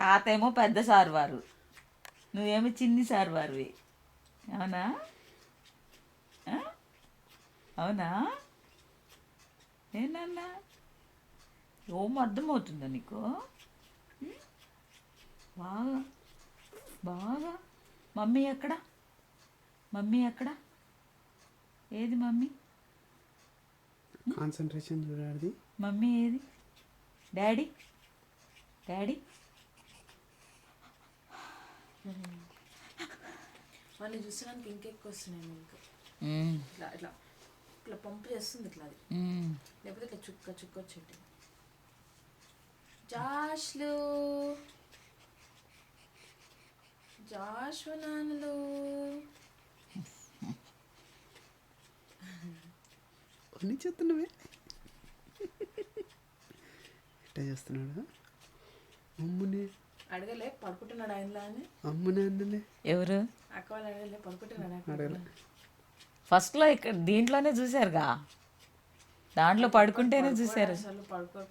తాత ఏమో పెద్ద సారు వారు, నువ్వేమో చిన్ని సారు వారివి. అవునా? ఆ? అవునా? ఏనన్నా ఏం అర్థమవుతుందా నీకు? బాగా బాగా. మమ్మీ ఎక్కడ? మమ్మీ ఎక్కడ? ఏది మమ్మీ? కాన్సన్ట్రేషన్ చూడాలి. మమ్మీ ఏది? డాడీ? డాడీ? వాళ్ళు చూసినానికి ఇంకెక్కువ వస్తున్నాయి మీకు. ఇట్లా ఇట్లా ఇట్లా పంపు చేస్తుంది ఇట్లా, అది లేకపోతే ఇట్లా చుక్క చుక్క వచ్చేటి. జాష్లు జాష్వనానులు అన్నీ చేస్తున్నావే. ఎట్లా చేస్తున్నాడు? అమ్మునే అడగలే పడుకుంటున్నాడు ఆయనలా అని. అమ్మునే అన్నలే. ఎవరు? అక్క వాళ్ళు అడగలే పడుకుంటున్నాడు అడగలే. ఫస్ట్లో ఇక్కడ దీంట్లోనే చూశారుగా, దాంట్లో పడుకుంటేనే చూశారు. అసలు పడుకోరు